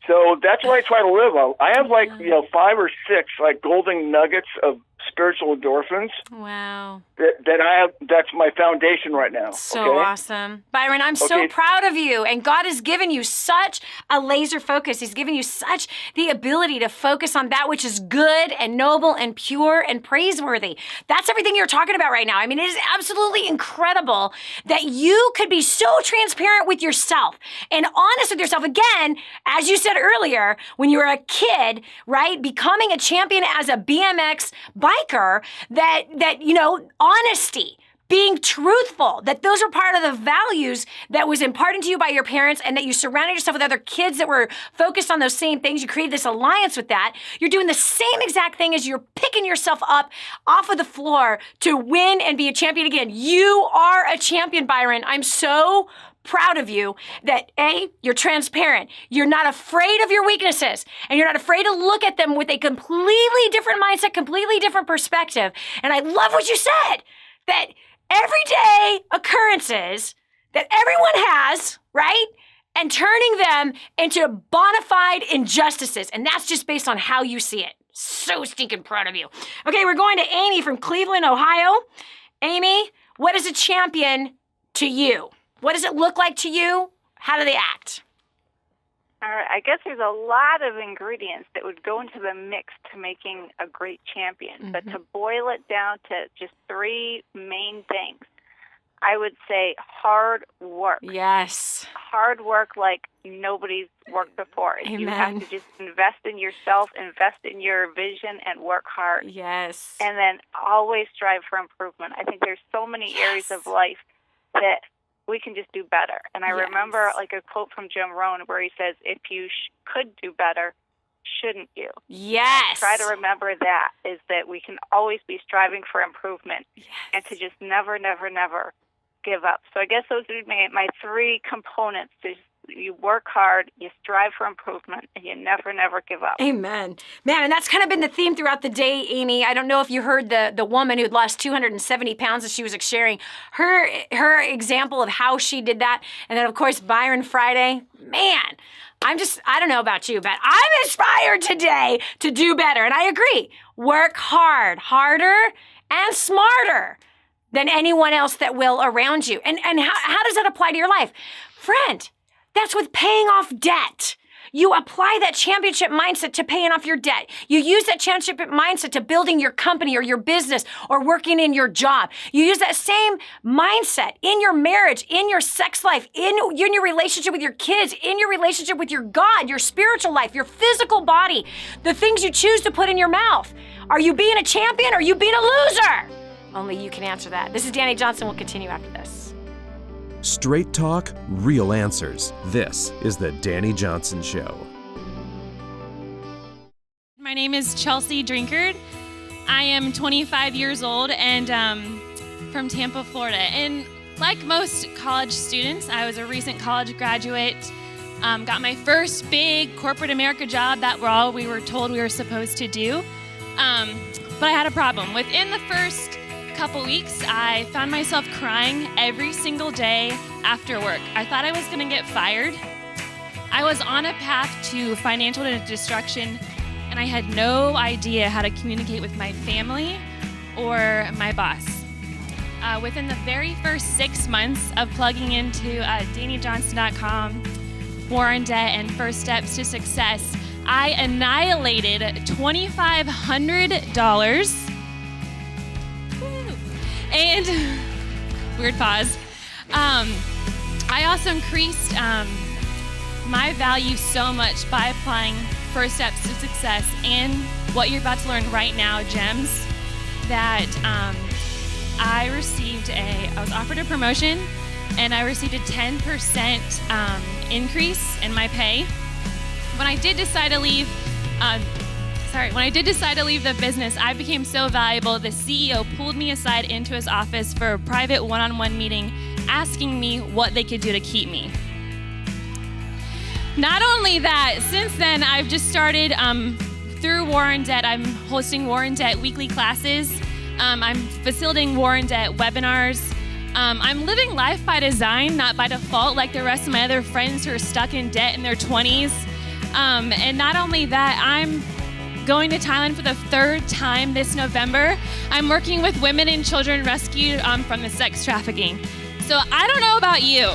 so that's what I try to live on. I have 5 or 6 golden nuggets of spiritual endorphins. Wow. That I have. That's my foundation right now. So awesome. Byron, I'm so proud of you. And God has given you such a laser focus. He's given you such the ability to focus on that which is good and noble and pure and praiseworthy. That's everything you're talking about right now. I mean, it is absolutely incredible that you could be so transparent with yourself and honest with yourself. Again, as you said earlier, when you were a kid, right, becoming a champion as a BMX biker, that you know, honesty, being truthful, that those are part of the values that was imparted to you by your parents, and that you surrounded yourself with other kids that were focused on those same things. You created this alliance with that. You're doing the same exact thing as you're picking yourself up off of the floor to win and be a champion again. You are a champion, Byron. I'm so proud of you that A, you're transparent. You're not afraid of your weaknesses, and you're not afraid to look at them with a completely different mindset, completely different perspective. And I love what you said, that everyday occurrences that everyone has, right? And turning them into bona fide injustices. And that's just based on how you see it. So stinking proud of you. Okay, we're going to Amy from Cleveland, Ohio. Amy, what is a champion to you? What does it look like to you? How do they act? All right, I guess there's a lot of ingredients that would go into the mix to making a great champion. But to boil it down to just three main things, I would say hard work. Yes. Hard work like nobody's worked before. Amen. You have to just invest in yourself, invest in your vision, and work hard. Yes. And then always strive for improvement. I think there's so many areas of life that we can just do better. And I remember like a quote from Jim Rohn where he says, if you could do better, shouldn't you? Yes. Try to remember that, is that we can always be striving for improvement and to just never, never, never give up. So I guess those would be my three components. You work hard, you strive for improvement, and you never, never give up. Amen. Man, and that's kind of been the theme throughout the day, Amy. I don't know if you heard the woman who'd lost 270 pounds as she was sharing her example of how she did that. And then, of course, Byron Friday. Man, I don't know about you, but I'm inspired today to do better. And I agree. Work hard, harder and smarter than anyone else that will around you. And how does that apply to your life? Friend, that's with paying off debt. You apply that championship mindset to paying off your debt. You use that championship mindset to building your company or your business or working in your job. You use that same mindset in your marriage, in your sex life, in your relationship with your kids, in your relationship with your God, your spiritual life, your physical body, the things you choose to put in your mouth. Are you being a champion or are you being a loser? Only you can answer that. This is Dani Johnson. We'll continue after this. Straight talk, real answers. This is the Dani Johnson Show. My name is Chelsea Drinkard. I am 25 years old and from Tampa, Florida. And like most college students, I was a recent college graduate, got my first big corporate America job. That were all we were told we were supposed to do. But I had a problem. Within the first couple weeks, I found myself crying every single day after work. I thought I was going to get fired. I was on a path to financial destruction, and I had no idea how to communicate with my family or my boss. Within the very first 6 months of plugging into DaniJohnson.com, War on Debt, and First Steps to Success, I annihilated $2,500. And weird pause. I also increased my value so much by applying First Steps to Success and what you're about to learn right now, gems, that I was offered a promotion, and I received a 10% increase in my pay. When I did decide to leave the business, I became so valuable, the CEO pulled me aside into his office for a private one-on-one meeting, asking me what they could do to keep me. Not only that, since then, I've just started, through War on Debt, I'm hosting War on Debt weekly classes. I'm facilitating War on Debt webinars. I'm living life by design, not by default, like the rest of my other friends who are stuck in debt in their 20s. And not only that, I'm going to Thailand for the 3rd time this November. I'm working with women and children rescued from the sex trafficking. So I don't know about you,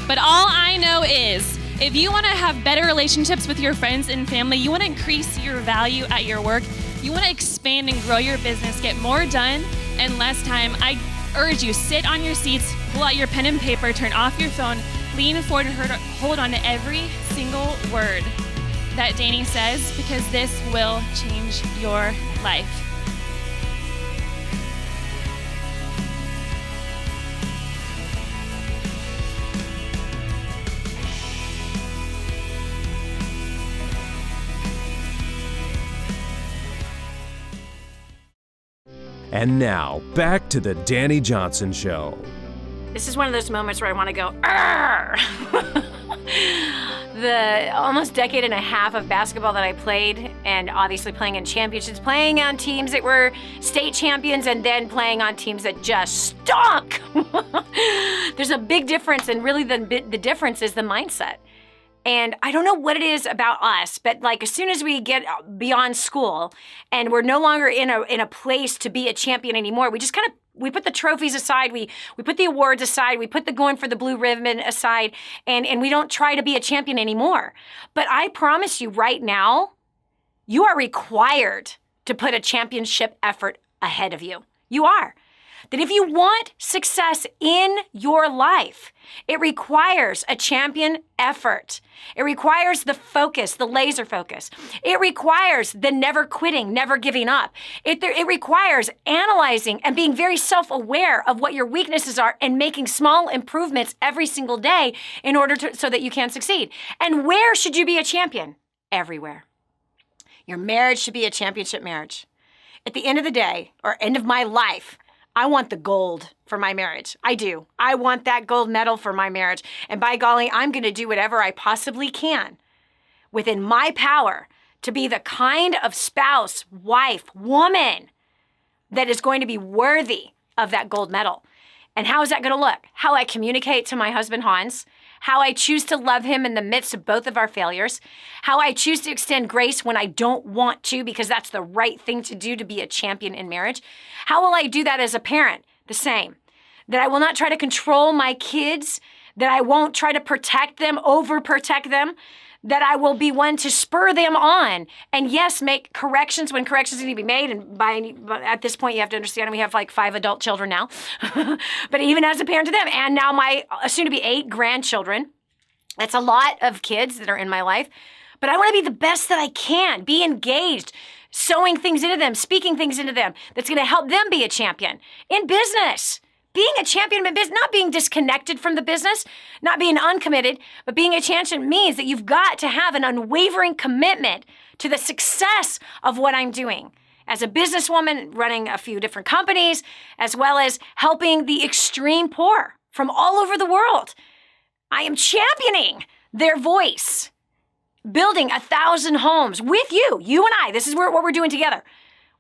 but all I know is if you want to have better relationships with your friends and family, you want to increase your value at your work, you want to expand and grow your business, get more done in less time, I urge you, sit on your seats, pull out your pen and paper, turn off your phone, lean forward and hold on to every single word that Dani says, because this will change your life. And now, back to the Dani Johnson Show. This is one of those moments where I want to go, arr! The almost decade and a half of basketball that I played, and obviously playing in championships, playing on teams that were state champions, and then playing on teams that just stunk. There's a big difference, and really the difference is the mindset. And I don't know what it is about us, but like as soon as we get beyond school and we're no longer in a place to be a champion anymore, we just kind of, we put the trophies aside, we put the awards aside, we put the going for the blue ribbon aside, and we don't try to be a champion anymore. But I promise you right now, you are required to put a championship effort ahead of you. You are. That if you want success in your life, it requires a champion effort. It requires the focus, the laser focus. It requires the never quitting, never giving up. It requires analyzing and being very self-aware of what your weaknesses are and making small improvements every single day in order so that you can succeed. And where should you be a champion? Everywhere. Your marriage should be a championship marriage. At the end of the day, or end of my life, I want the gold for my marriage. I do. I want that gold medal for my marriage. And by golly, I'm going to do whatever I possibly can within my power to be the kind of spouse, wife, woman that is going to be worthy of that gold medal. And how is that going to look? How I communicate to my husband, Hans, how I choose to love him in the midst of both of our failures, how I choose to extend grace when I don't want to because that's the right thing to do to be a champion in marriage. How will I do that as a parent? The same. That I will not try to control my kids, that I won't try to protect them, overprotect them, that I will be one to spur them on. And yes, make corrections when corrections need to be made. And at this point, you have to understand we have like 5 adult children now. But even as a parent to them, and now my soon-to-be 8 grandchildren, that's a lot of kids that are in my life. But I want to be the best that I can, be engaged, sowing things into them, speaking things into them that's going to help them be a champion in business. Being a champion in business, not being disconnected from the business, not being uncommitted, but being a champion means that you've got to have an unwavering commitment to the success of what I'm doing. As a businesswoman running a few different companies, as well as helping the extreme poor from all over the world, I am championing their voice, building 1,000 homes with you and I. This is what we're doing together.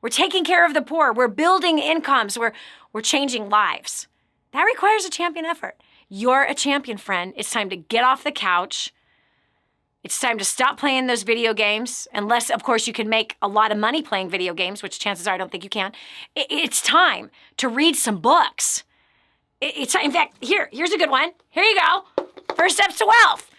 We're taking care of the poor. We're building incomes. We're changing lives. That requires a champion effort. You're a champion, friend. It's time to get off the couch. It's time to stop playing those video games, unless, of course, you can make a lot of money playing video games, which chances are I don't think you can. It's time to read some books. In fact, here's a good one. Here you go. First Steps to Wealth.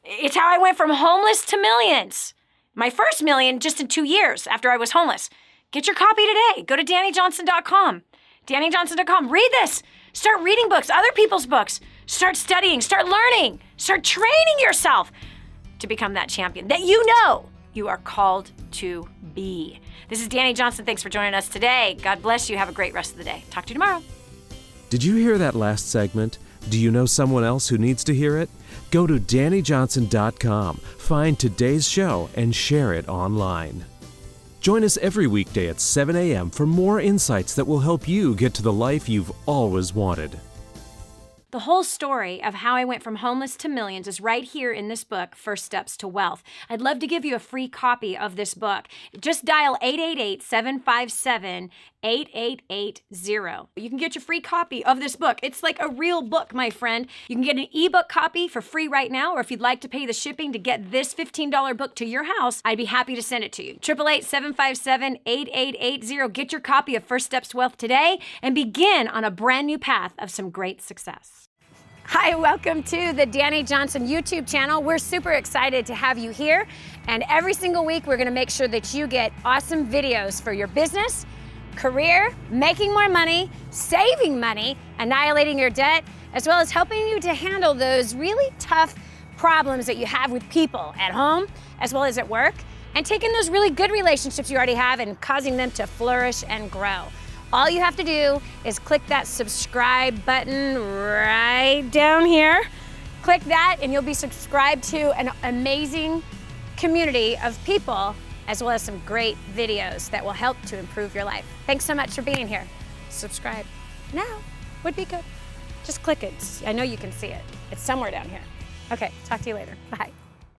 It's how I went from homeless to millions. My first million just in 2 years after I was homeless. Get your copy today. Go to DaniJohnson.com. DaniJohnson.com. Read this. Start reading books, other people's books. Start studying. Start learning. Start training yourself to become that champion that you know you are called to be. This is Dani Johnson. Thanks for joining us today. God bless you. Have a great rest of the day. Talk to you tomorrow. Did you hear that last segment? Do you know someone else who needs to hear it? Go to DaniJohnson.com, find today's show, and share it online. Join us every weekday at 7 a.m. for more insights that will help you get to the life you've always wanted. The whole story of how I went from homeless to millions is right here in this book, First Steps to Wealth. I'd love to give you a free copy of this book. Just dial 888-757-8880. You can get your free copy of this book. It's like a real book, my friend. You can get an ebook copy for free right now, or if you'd like to pay the shipping to get this $15 book to your house, I'd be happy to send it to you. 888-757-8880. Get your copy of First Steps to Wealth today and begin on a brand new path of some great success. Hi, welcome to the Dani Johnson YouTube channel. We're super excited to have you here. And every single week, we're gonna make sure that you get awesome videos for your business, career, making more money, saving money, annihilating your debt, as well as helping you to handle those really tough problems that you have with people at home, as well as at work, and taking those really good relationships you already have and causing them to flourish and grow. All you have to do is click that subscribe button right down here. Click that and you'll be subscribed to an amazing community of people, as well as some great videos that will help to improve your life. Thanks so much for being here. Subscribe now would be good. Just click it. I know you can see it. It's somewhere down here. Okay, talk to you later. Bye.